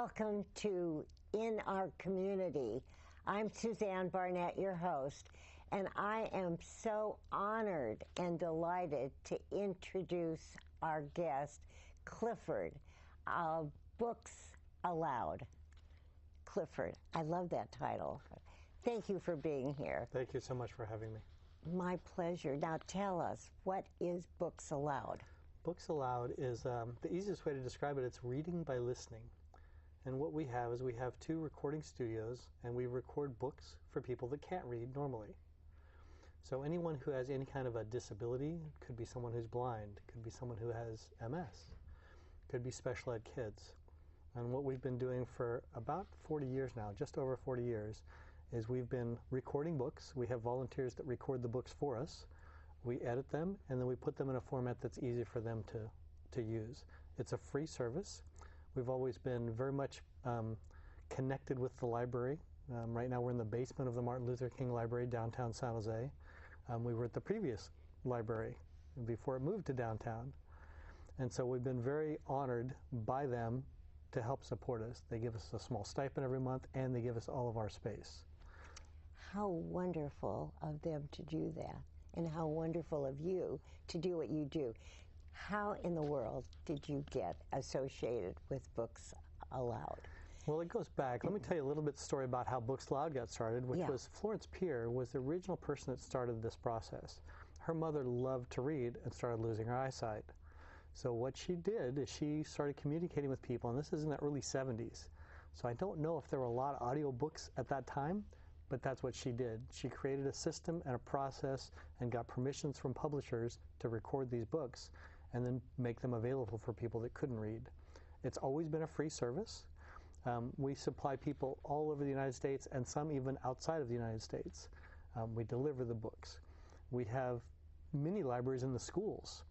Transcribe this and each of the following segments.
Welcome to In Our Community. I'm Suzanne Barnett, your host, and I am so honored and delighted to introduce our guest, Clifford, Books Aloud. Clifford, I love that title. Thank you for being here. Thank you so much for having me. My pleasure. Now tell us, what is Books Aloud? Books Aloud is the easiest way to describe it. It's reading by listening. And what we have is we have 2 recording studios, and we record books for people that can't read normally. So anyone who has any kind of a disability, could be someone who's blind, could be someone who has MS, could be special ed kids. And what we've been doing for about 40 years now, just over 40 years, is we've been recording books. We have volunteers that record the books for us. We edit them, and then we put them in a format that's easy for them to use. It's a free service. We've always been very much connected with the library. Right now we're in the basement of the Martin Luther King Library, downtown San Jose. We were at the previous library before it moved to downtown. And so we've been very honored by them to help support us. They give us a small stipend every month, and they give us all of our space. How wonderful of them to do that, and how wonderful of you to do what you do. How in the world did you get associated with Books Aloud? Well, it goes back. Let me tell you a little bit story about how Books Aloud got started, which was Florence Peer was the original person that started this process. Her mother loved to read and started losing her eyesight. So what she did is she started communicating with people, and this is in the early 70s. So I don't know if there were a lot of audio books at that time, but that's what she did. She created a system and a process and got permissions from publishers to record these books and then make them available for people that couldn't read. It's always been a free service. We supply people all over the United States and some even outside of the United States. We deliver the books. We have mini libraries in the schools.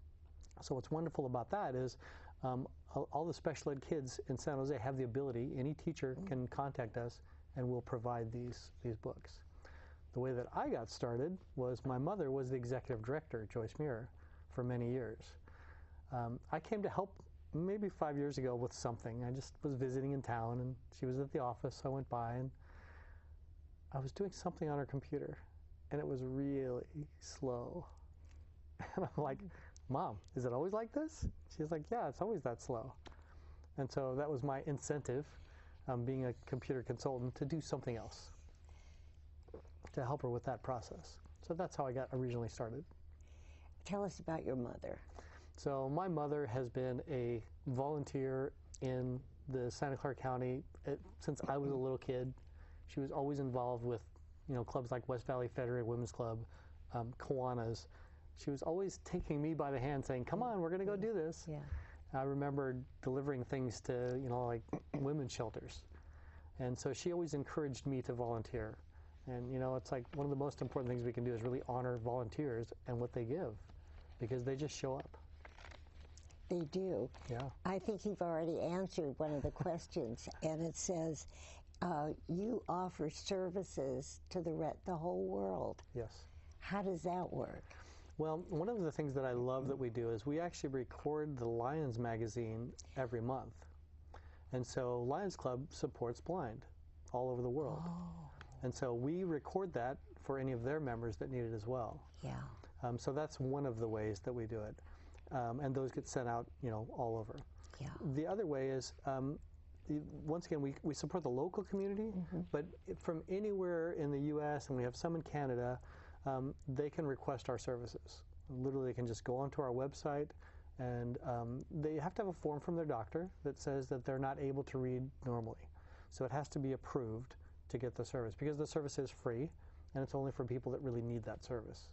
So what's wonderful about that is all the special ed kids in San Jose have the ability, any teacher can contact us and we'll provide these books. The way that I got started was my mother was the executive director, Joyce Meurer, for many years. I came to help maybe 5 years ago with something. I just was visiting in town, and she was at the office, so I went by, and I was doing something on her computer, and it was really slow. And I'm like, Mom, is it always like this? She's like, yeah, it's always that slow. And so that was my incentive, being a computer consultant, to do something else, to help her with that process. So that's how I got originally started. Tell us about your mother. So my mother has been a volunteer in the Santa Clara County since I was a little kid. She was always involved with, clubs like West Valley Federated Women's Club, Kiwanis. She was always taking me by the hand saying, come on, we're going to go do this. Yeah. I remember delivering things to, like women's shelters. And so she always encouraged me to volunteer. And, it's like one of the most important things we can do is really honor volunteers and what they give, because they just show up. They do. Yeah. I think you've already answered one of the questions, and it says you offer services to the whole world. Yes. How does that work? Well, one of the things that I love that we do is we actually record the Lions magazine every month. And so Lions Club supports blind all over the world. Oh. And so we record that for any of their members that need it as well. Yeah. So that's one of the ways that we do it. And those get sent out, all over. Yeah. The other way is, once again, we support the local community, but from anywhere in the U.S., and we have some in Canada, they can request our services. Literally, they can just go onto our website, and they have to have a form from their doctor that says that they're not able to read normally. So it has to be approved to get the service, because the service is free, and it's only for people that really need that service.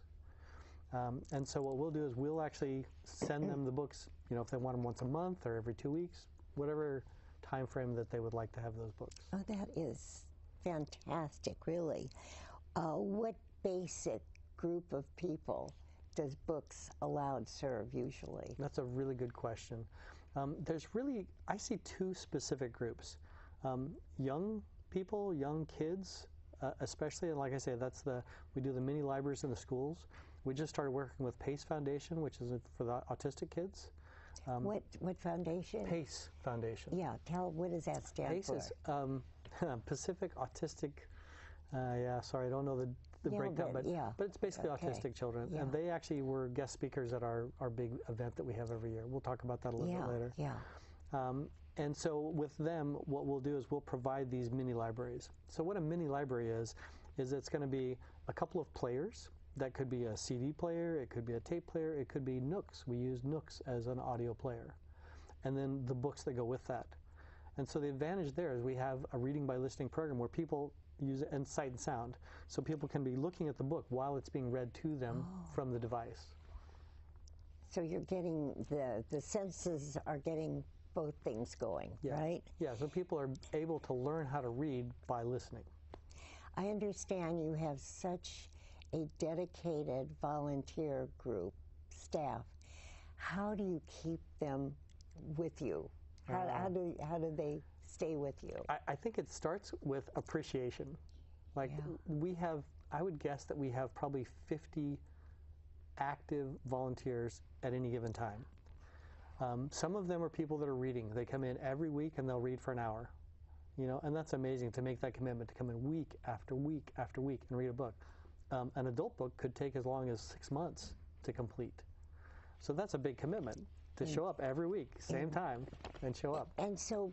And so what we'll do is we'll actually send them the books, if they want them once a month or every 2 weeks, whatever time frame that they would like to have those books. Oh, that is fantastic, really. What basic group of people does Books Aloud serve usually? That's a really good question. I see 2 specific groups. Young people, young kids, especially, and like I say, we do the mini libraries in the schools. We just started working with PACE Foundation, which is for the autistic kids. What foundation? PACE Foundation. Yeah, what does that stand PACE for? Is Pacific Autistic, sorry, I don't know the breakdown, but it's basically autistic children. Yeah. And they actually were guest speakers at our big event that we have every year. We'll talk about that a little bit later. Yeah. And so with them, what we'll do is we'll provide these mini libraries. So what a mini library is it's going to be a couple of players. That could be a CD player, it could be a tape player, it could be Nooks. We use Nooks as an audio player. And then the books that go with that. And so the advantage there is we have a reading by listening program where people use it, and sight and sound. So people can be looking at the book while it's being read to them from the device. So you're getting, the senses are getting both things going, right? Yeah, so people are able to learn how to read by listening. I understand you have such a dedicated volunteer group, staff. How do you keep them with you? How do they stay with you? I think it starts with appreciation. Like we have, I would guess that we have probably 50 active volunteers at any given time. Some of them are people that are reading. They come in every week and they'll read for an hour, and that's amazing to make that commitment to come in week after week after week and read a book. An adult book could take as long as 6 months to complete. So that's a big commitment to show up every week, same time, and show up. And so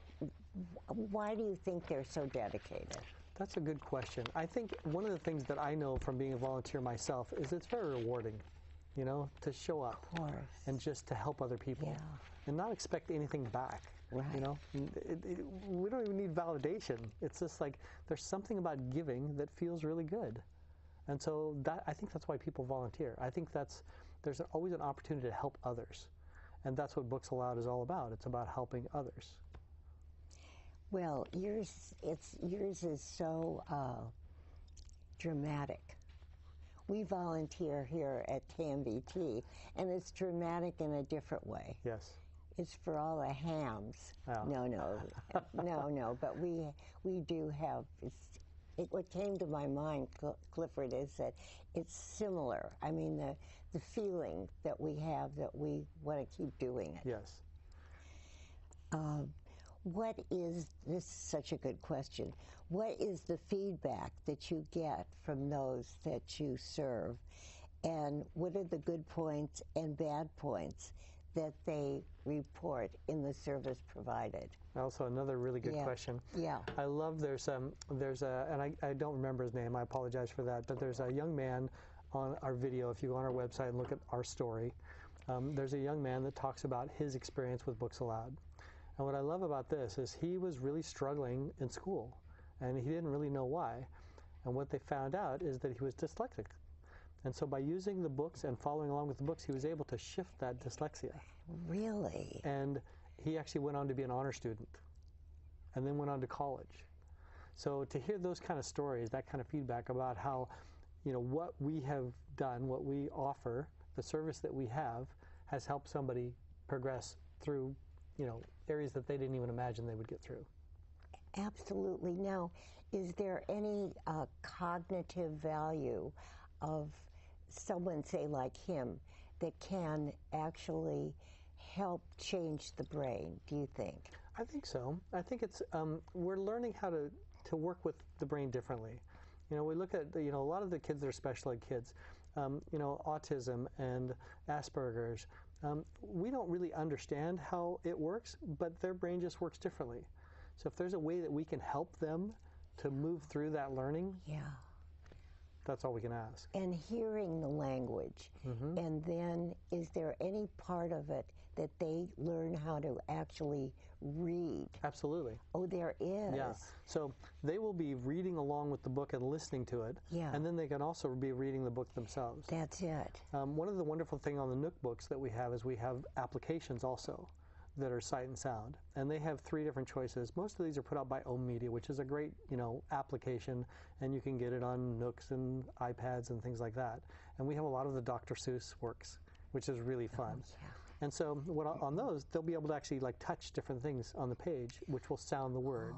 why do you think they're so dedicated? That's a good question. I think one of the things that I know from being a volunteer myself is it's very rewarding, to show up and just to help other people and not expect anything back. Right. We don't even need validation. It's just like there's something about giving that feels really good. And so I think that's why people volunteer. I think there's always an opportunity to help others. And that's what Books Aloud is all about. It's about helping others. Well, yours is so dramatic. We volunteer here at KMBT, and it's dramatic in a different way. Yes. It's for all the hams. Oh. No, but we do have, what came to my mind, Clifford, is that it's similar. I mean, the feeling that we have that we want to keep doing it. Yes. This is such a good question. What is the feedback that you get from those that you serve? And what are the good points and bad points that they report in the service provided? Also, another really good question. Yeah. I love there's a, and I don't remember his name, I apologize for that, but there's a young man on our video. If you go on our website and look at our story, there's a young man that talks about his experience with Books Aloud. And what I love about this is he was really struggling in school, and he didn't really know why. And what they found out is that he was dyslexic. And so by using the books and following along with the books, he was able to shift that dyslexia. Really? And he actually went on to be an honor student and then went on to college. So to hear those kind of stories, that kind of feedback about how, what we have done, what we offer, the service that we have, has helped somebody progress through, areas that they didn't even imagine they would get through. Absolutely. Now, is there any cognitive value of someone, say, like him, that can actually help change the brain, do you think? I think so. I think it's, we're learning how to work with the brain differently. We look at, a lot of the kids that are special ed kids, autism and Asperger's, we don't really understand how it works, but their brain just works differently. So if there's a way that we can help them to move through that learning, that's all we can ask. And hearing the language, and then is there any part of it that they learn how to actually read? Absolutely. Oh, there is. Yeah. So they will be reading along with the book and listening to it. Yeah. And then they can also be reading the book themselves. That's it. One of the wonderful things on the Nook books that we have is we have applications also that are sight and sound. And they have 3 different choices. Most of these are put out by Ohm Media, which is a great, application, and you can get it on Nooks and iPads and things like that. And we have a lot of the Dr. Seuss works, which is really fun. Oh, yeah. And so on those, they'll be able to actually touch different things on the page, which will sound the word.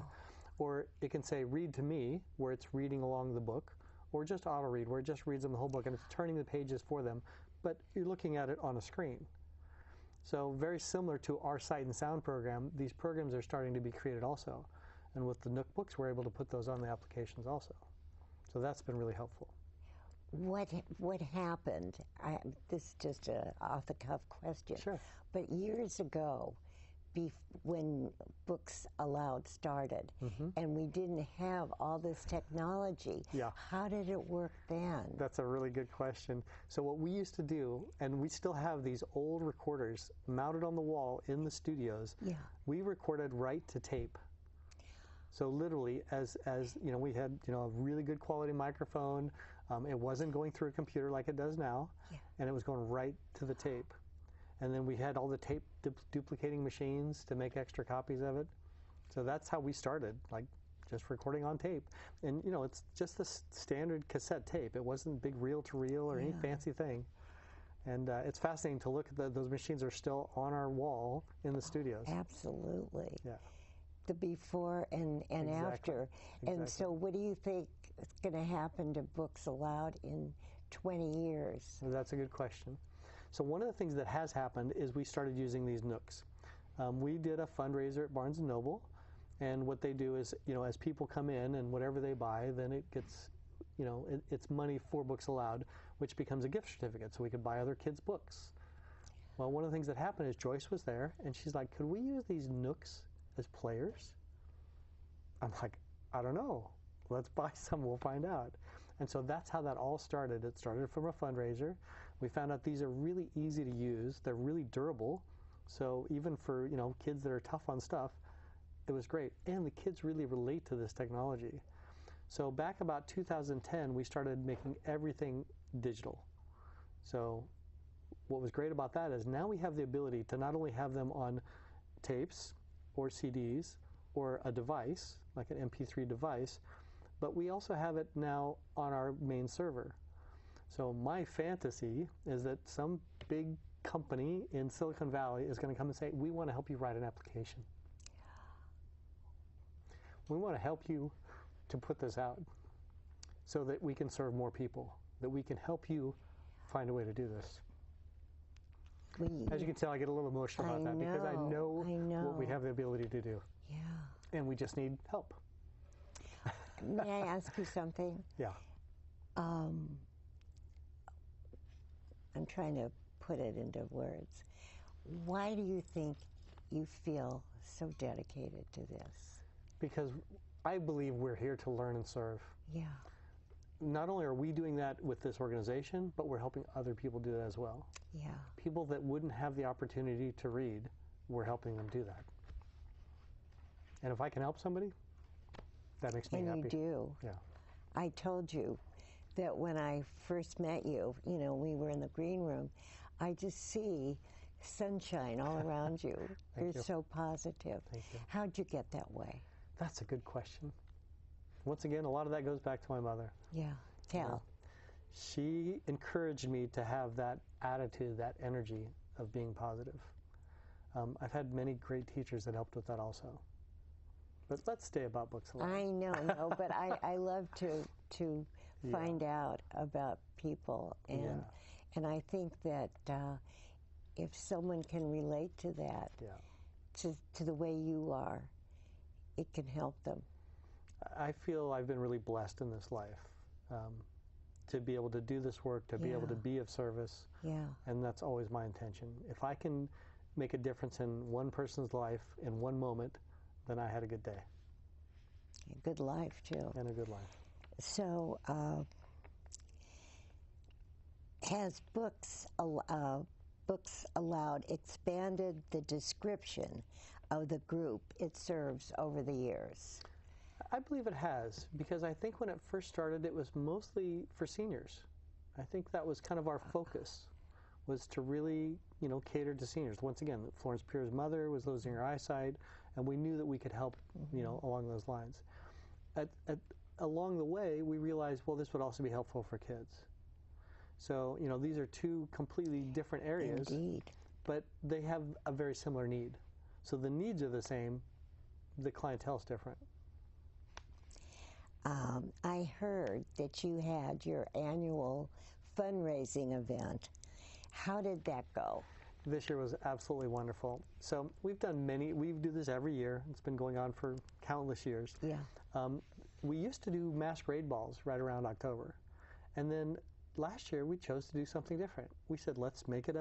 Or it can say, read to me, where it's reading along the book, or just auto read, where it just reads them the whole book and it's turning the pages for them, but you're looking at it on a screen. So very similar to our Sight and Sound program, these programs are starting to be created also. And with the Nook books, we're able to put those on the applications also. So that's been really helpful. What happened? This is just a off-the-cuff question. Sure. But years ago, when Books Aloud started, and we didn't have all this technology, how did it work then? That's a really good question. So what we used to do, and we still have these old recorders mounted on the wall in the studios, we recorded right to tape. So literally, as you know, we had a really good quality microphone. It wasn't going through a computer like it does now, and it was going right to the tape. And then we had all the tape duplicating machines to make extra copies of it. So that's how we started, like just recording on tape. And it's just the standard cassette tape. It wasn't big reel-to-reel or any fancy thing. And it's fascinating to look at those machines are still on our wall in the studios. Absolutely. Yeah. The before and after. And so what do you think is going to happen to Books Aloud in 20 years? Well, that's a good question. So one of the things that has happened is we started using these Nooks. We did a fundraiser at Barnes & Noble, and what they do is, as people come in and whatever they buy, then it gets, it's money for Books Aloud, which becomes a gift certificate, so we could buy other kids' books. Well, one of the things that happened is Joyce was there, and she's like, could we use these Nooks as players? I'm like, I don't know. Let's buy some, we'll find out. And so that's how that all started. It started from a fundraiser. We found out these are really easy to use. They're really durable. So even for, kids that are tough on stuff, it was great. And the kids really relate to this technology. So back about 2010, we started making everything digital. So what was great about that is now we have the ability to not only have them on tapes or CDs or a device, like an MP3 device, but we also have it now on our main server. So my fantasy is that some big company in Silicon Valley is going to come and say, we want to help you write an application. We want to help you to put this out so that we can serve more people, that we can help you find a way to do this. As you can tell, I get a little emotional about that because I know what we have the ability to do. Yeah. And we just need help. May I ask you something? Yeah. I'm trying to put it into words. Why do you think you feel so dedicated to this? Because I believe we're here to learn and serve. Yeah. Not only are we doing that with this organization, but we're helping other people do that as well. Yeah. People that wouldn't have the opportunity to read, we're helping them do that. And if I can help somebody, that makes me happy. And you do. Yeah. I told you that when I first met you, we were in the green room, I just see sunshine all around you. You're so positive. Thank you. How'd you get that way? That's a good question. Once again, a lot of that goes back to my mother. Yeah, tell. She encouraged me to have that attitude, that energy of being positive. I've had many great teachers that helped with that also. But let's stay about Books Aloud. I know, but I love to find out about people, and I think that if someone can relate to that, to the way you are, it can help them. I feel I've been really blessed in this life to be able to do this work, to be able to be of service, and that's always my intention. If I can make a difference in one person's life in one moment, then I had a good day. A good life, too. And a good life. So, has Books Aloud expanded the description of the group it serves over the years? I believe it has, because I think when it first started, it was mostly for seniors. I think that was kind of our focus, was to really, cater to seniors. Once again, Florence Pierre's mother was losing her eyesight, and we knew that we could help, along those lines. Along the way, we realized, well, this would also be helpful for kids. So, these are two completely different areas. Indeed. But they have a very similar need. So the needs are the same, the clientele is different. I heard that you had your annual fundraising event. How did that go? This year was absolutely wonderful. So we do this every year. It's been going on for countless years. Yeah. We used to do masquerade balls right around October. And then last year we chose to do something different. We said, let's make it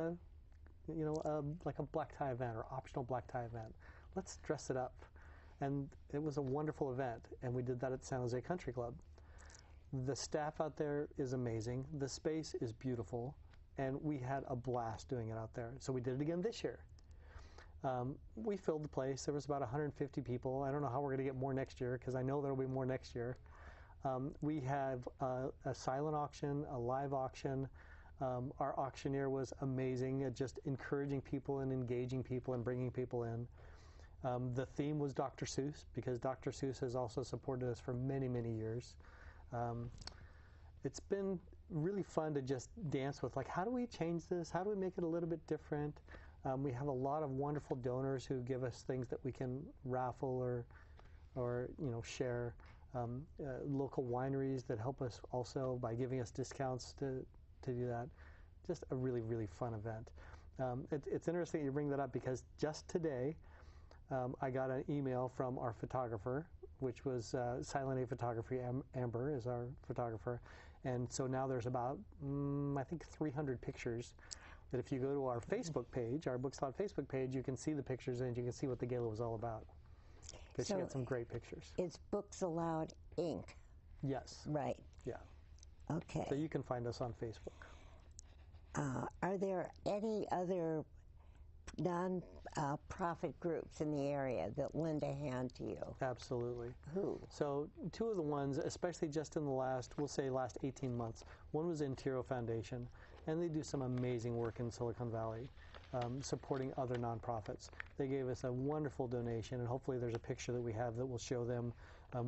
like a black tie event or optional black tie event. Let's dress it up. And it was a wonderful event. And we did that at San Jose Country Club. The staff out there is amazing. The space is beautiful. And we had a blast doing it out there. So we did it again this year. We filled the place. There was about 150 people. I don't know how we're going to get more next year, because I know there will be more next year. We have a silent auction, a live auction. Our auctioneer was amazing at just encouraging people and engaging people and bringing people in. The theme was Dr. Seuss, because Dr. Seuss has also supported us for many, many years. It's been really fun to just dance with, like, how do we change this? How do we make it a little bit different? We have a lot of wonderful donors who give us things that we can raffle or share. Local wineries that help us also by giving us discounts to do that. Just a really, really fun event. It's interesting you bring that up, because just today I got an email from our photographer, which was Silent A Photography. Amber is our photographer. And so now there's about, I think, 300 pictures that if you go to our Facebook page, our Books Aloud Facebook page, you can see the pictures and you can see what the gala was all about. Because she got some great pictures. It's Books Aloud, Inc. Yes. Right. Yeah. Okay. So you can find us on Facebook. Are there any other non-profit groups in the area that lend a hand to you? Absolutely. Who? So two of the ones, especially just in the last 18 months, one was Intero Foundation, and they do some amazing work in Silicon Valley, supporting other nonprofits. They gave us a wonderful donation, and hopefully there's a picture that we have that will show them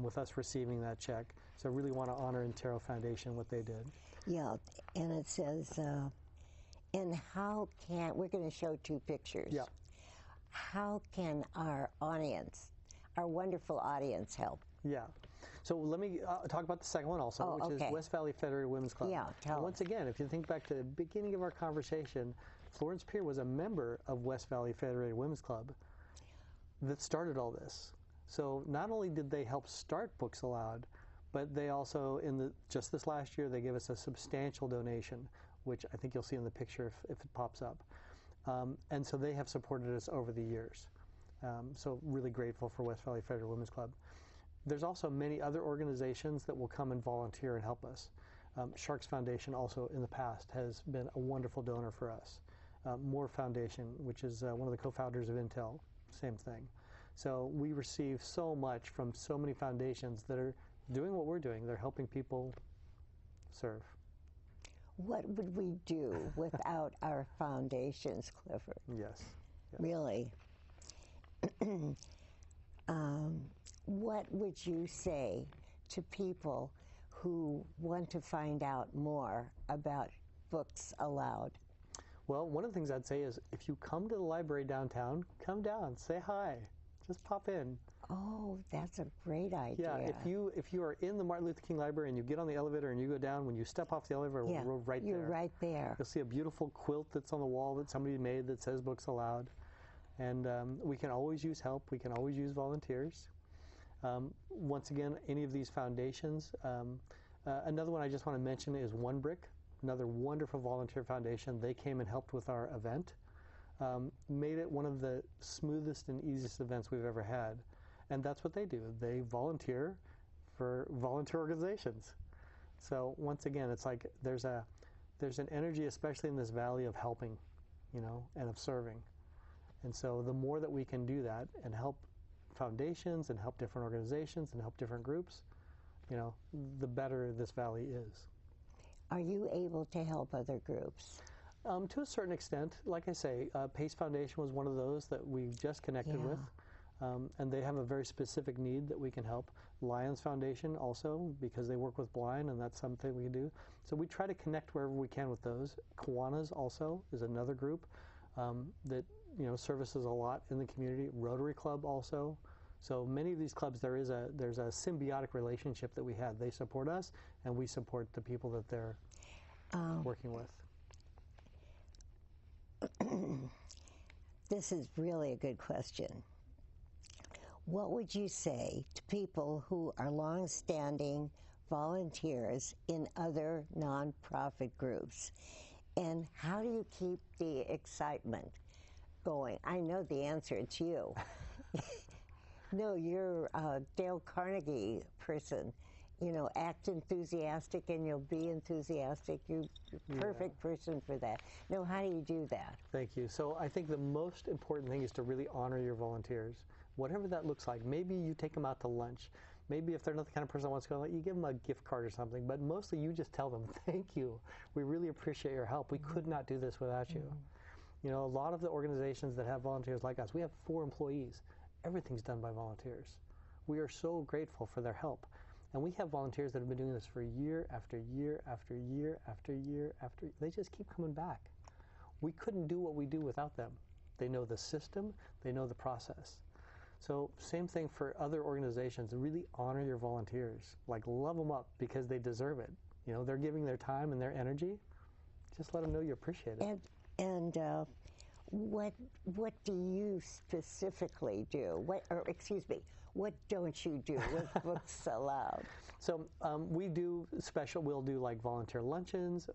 with us receiving that check. So I really want to honor Intero Foundation, what they did. Yeah, and it says, and how can, we're going to show two pictures. Yeah. How can our audience, our wonderful audience, help? Yeah. So let me talk about the second one also, which is West Valley Federated Women's Club. Yeah, tell us. Once again, if you think back to the beginning of our conversation, Florence Peer was a member of West Valley Federated Women's Club that started all this. So not only did they help start Books Aloud, but they also, just this last year, they gave us a substantial donation, which I think you'll see in the picture if it pops up. And so they have supported us over the years. So really grateful for West Valley Federated Women's Club. There's also many other organizations that will come and volunteer and help us. Sharks Foundation also in the past has been a wonderful donor for us. Moore Foundation, which is one of the co-founders of Intel, same thing. So we receive so much from so many foundations that are doing what we're doing. They're helping people serve. What would we do without our foundations, Clifford? Yes. Really? What would you say to people who want to find out more about Books Aloud? Well, one of the things I'd say is if you come to the library downtown, come down, say hi, just pop in. Oh, that's a great idea. Yeah, if you are in the Martin Luther King Library and you get on the elevator and you go down, when you step off the elevator, we're right there. You're right there. You'll see a beautiful quilt that's on the wall that somebody made that says Books Aloud. And we can always use help. We can always use volunteers. Once again, any of these foundations. Another one I just want to mention is One Brick, another wonderful volunteer foundation. They came and helped with our event. Made it one of the smoothest and easiest events we've ever had. And that's what they do. They volunteer for volunteer organizations. So once again, it's like there's an energy, especially in this valley, of helping, and of serving. And so the more that we can do that and help foundations and help different organizations and help different groups, the better this valley is. Are you able to help other groups? To a certain extent. Like I say, Pace Foundation was one of those that we just connected with. And they have a very specific need that we can help. Lions Foundation also, because they work with blind, and that's something we can do. So we try to connect wherever we can with those. Kiwanis also is another group that services a lot in the community. Rotary Club also. So many of these clubs, there's a symbiotic relationship that we have. They support us, and we support the people that they're working with. This is really a good question. What would you say to people who are long-standing volunteers in other nonprofit groups? And how do you keep the excitement going? I know the answer, it's you. No, you're a Dale Carnegie person. You know, act enthusiastic and you'll be enthusiastic. You're the perfect person for that. No, how do you do that? Thank you. So I think the most important thing is to really honor your volunteers, whatever that looks like. Maybe you take them out to lunch. Maybe if they're not the kind of person that wants to go, you give them a gift card or something. But mostly you just tell them, thank you. We really appreciate your help. We could not do this without you. You know, a lot of the organizations that have volunteers like us, we have 4 employees. Everything's done by volunteers. We are so grateful for their help. And we have volunteers that have been doing this for year after year after year after year after year. They just keep coming back. We couldn't do what we do without them. They know the system, they know the process. So same thing for other organizations. Really honor your volunteers. Like, love them up because they deserve it. You know, they're giving their time and their energy. Just let them know you appreciate it. And what do you specifically do? What don't you do with Books Aloud? So we'll do like volunteer luncheons.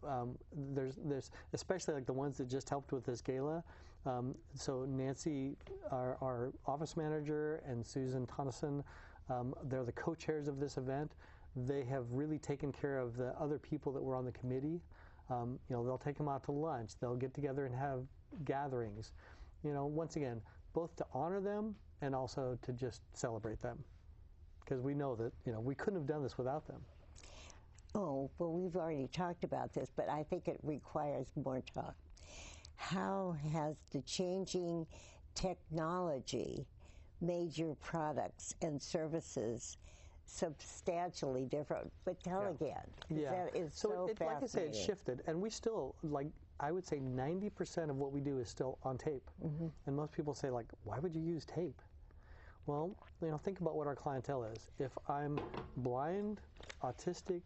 There's especially like the ones that just helped with this gala. So Nancy, our office manager, and Susan Tonneson, they're the co-chairs of this event. They have really taken care of the other people that were on the committee. You know, they'll take them out to lunch. They'll get together and have gatherings. You know, once again, both to honor them and also to just celebrate them. Because we know that, you know, we couldn't have done this without them. Oh, well, we've already talked about this, but I think it requires more talk. How has the changing technology made your products and services substantially different? But tell again. That is so fascinating. Like I say, it's shifted, and we still, like, I would say 90% of what we do is still on tape. And most people say, like, why would you use tape? Well, you know, think about what our clientele is. If I'm blind, autistic,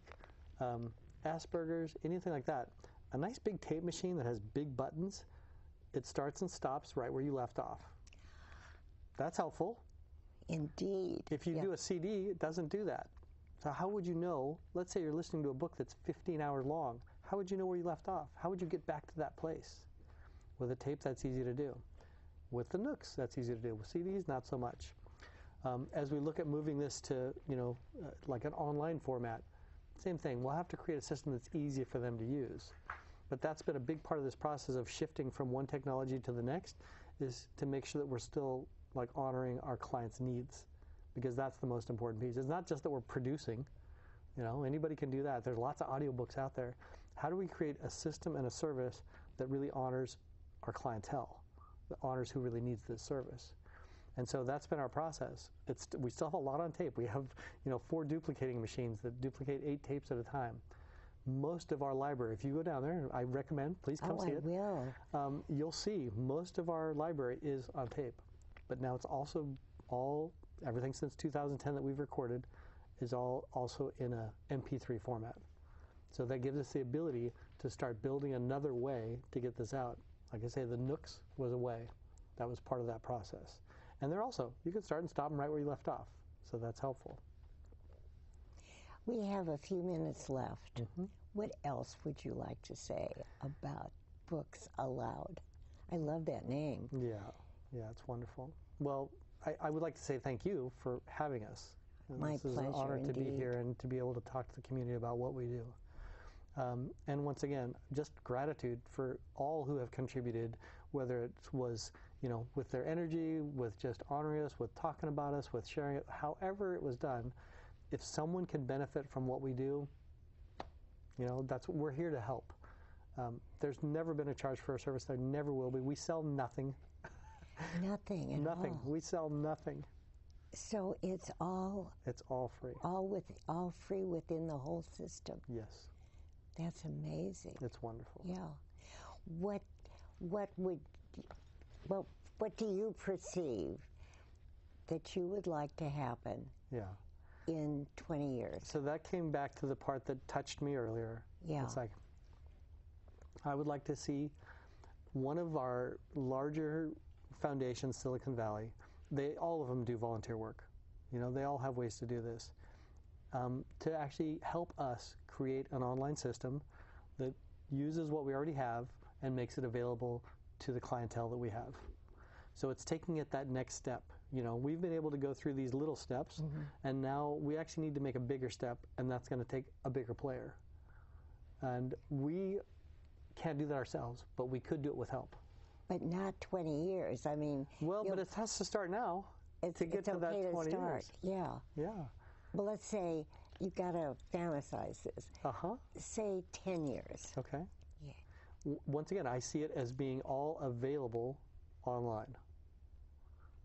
Asperger's, anything like that, a nice big tape machine that has big buttons, it starts and stops right where you left off. That's helpful. Indeed. If you do a CD, it doesn't do that. So how would you know, let's say you're listening to a book that's 15 hours long, how would you know where you left off? How would you get back to that place? With a tape, that's easy to do. With the Nooks, that's easy to do. With CDs, not so much. As we look at moving this to, you know, like an online format, same thing. We'll have to create a system that's easy for them to use. But that's been a big part of this process of shifting from one technology to the next, is to make sure that we're still like honoring our clients' needs, because that's the most important piece. It's not just that we're producing, you know, anybody can do that. There's lots of audiobooks out there. How do we create a system and a service that really honors our clientele, that honors who really needs this service? And so that's been our process. We still have a lot on tape. We have, you know, 4 duplicating machines that duplicate 8 tapes at a time. Most of our library, if you go down there, I recommend, please come see it. Oh, I will. You'll see most of our library is on tape. But now it's also everything since 2010 that we've recorded is all also in a MP3 format. So that gives us the ability to start building another way to get this out. Like I say, the Nooks was a way. That was part of that process. And they're also, you can start and stop them right where you left off. So that's helpful. We have a few minutes left. What else would you like to say about Books Aloud? I love that name. Yeah, it's wonderful. Well, I would like to say thank you for having us. My pleasure. This is an honor to be here and to be able to talk to the community about what we do. And once again, just gratitude for all who have contributed, whether it was, you know, with their energy, with just honoring us, with talking about us, with sharing it, however it was done. If someone can benefit from what we do, you know, that's what we're here to help. There's never been a charge for a service. There never will be. We sell nothing. Nothing at Nothing. all. We sell nothing. So it's all free. All free within the whole system. Yes. That's amazing. It's wonderful. Yeah. What do you perceive that you would like to happen? Yeah. In 20 years. So that came back to the part that touched me earlier. Yeah. It's like, I would like to see one of our larger foundations, Silicon Valley, all of them do volunteer work. They all have ways to do this. To actually help us create an online system that uses what we already have and makes it available to the clientele that we have. So it's taking it that next step. We've been able to go through these little steps, and now we actually need to make a bigger step, and that's going to take a bigger player. And we can't do that ourselves, but we could do it with help. But not 20 years. I mean, well, but it has to start now to get to that 20 years. Yeah. Yeah. Well, let's say you've got to fantasize this. Say 10 years. Okay. Yeah. Once again, I see it as being all available online,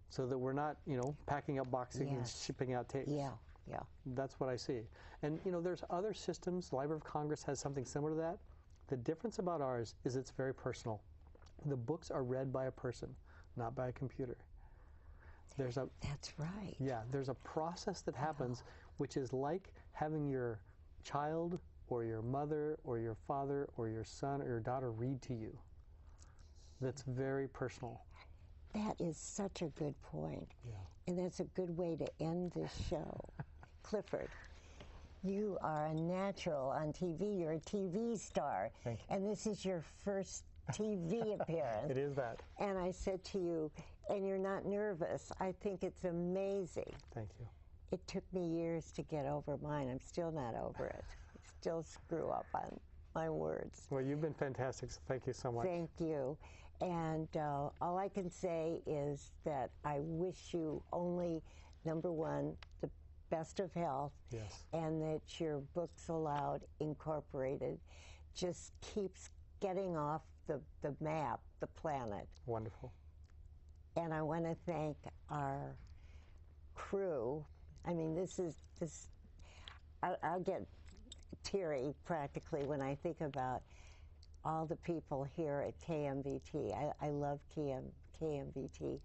so that we're not, packing up boxes and shipping out tapes. Yeah. Yeah. That's what I see. And there's other systems. The Library of Congress has something similar to that. The difference about ours is it's very personal. The books are read by a person, not by a computer. That's right. Yeah, there's a process that happens, which is like having your child or your mother or your father or your son or your daughter read to you. That's very personal. That is such a good point. Yeah. And that's a good way to end this show. Clifford, you are a natural on TV. You're a TV star. Thank you. And this is your first TV appearance. It is that. And I said to you, and you're not nervous. I think it's amazing. Thank you. It took me years to get over mine. I'm still not over it. I still screw up on my words. Well, you've been fantastic, so thank you so much. Thank you. And all I can say is that I wish you only, number one, the best of health. Yes. And that your Books Aloud Incorporated just keeps getting off the map, the planet. Wonderful. And I want to thank our crew. I mean, I'll get teary practically when I think about all the people here at KMVT. I love KMVT.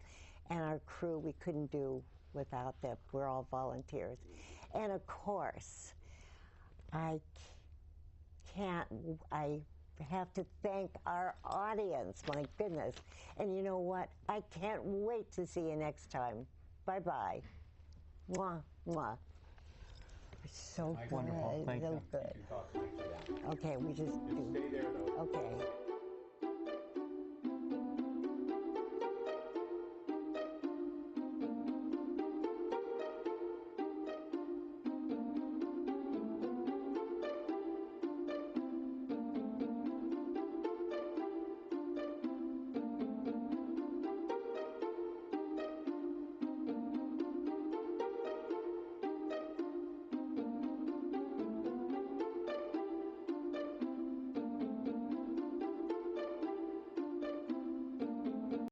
And our crew, we couldn't do without them. We're all volunteers. And of course, I have to thank our audience, my goodness. And you know what? I can't wait to see you next time. Bye-bye. Mwah, mwah. So wonderful. Thank you. Good. Okay, we just stay there, though. Okay.